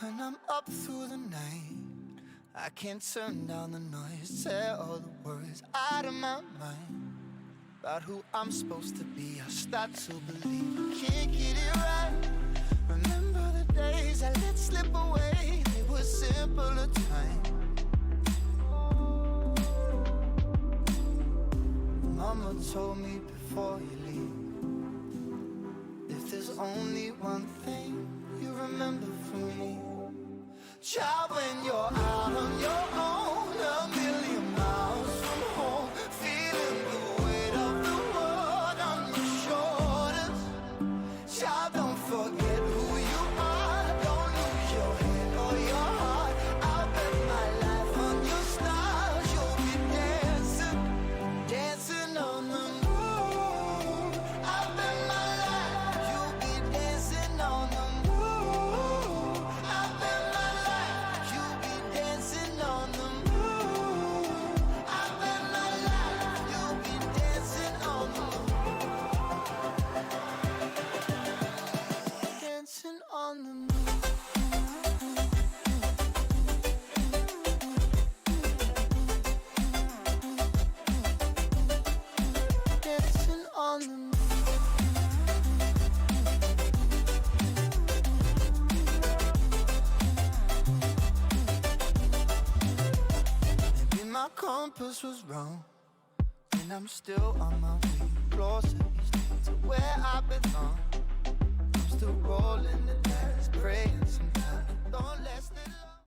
When I'm up through the night, I can't turn down the noise, tear all the worries out of my mind. About who I'm supposed to be, I start to believe I can't get it right. Remember the days I let slip away, they were simpler times. Mama told me before you leave, if there's only one thing you remember from me, child, when you're out on your own, a million miles from home, feeling the weight of the world on your shoulders. Child, don't forget who you are, don't lose your head or your heart. I'll bet my life on your stars, you'll be dancing, dancing on the moon. I'll bet my life, you'll be dancing on the moon. I'll bet my life, you'll be dancing on the moon. I'll bet my life, you'll be dancing on the moon. Dancing on the moon. Dancing on the moon. Maybe my compass was wrong, and I'm still on my way closer each day to where I belong. I'm still rolling the dice, praying sometimes don't last it long.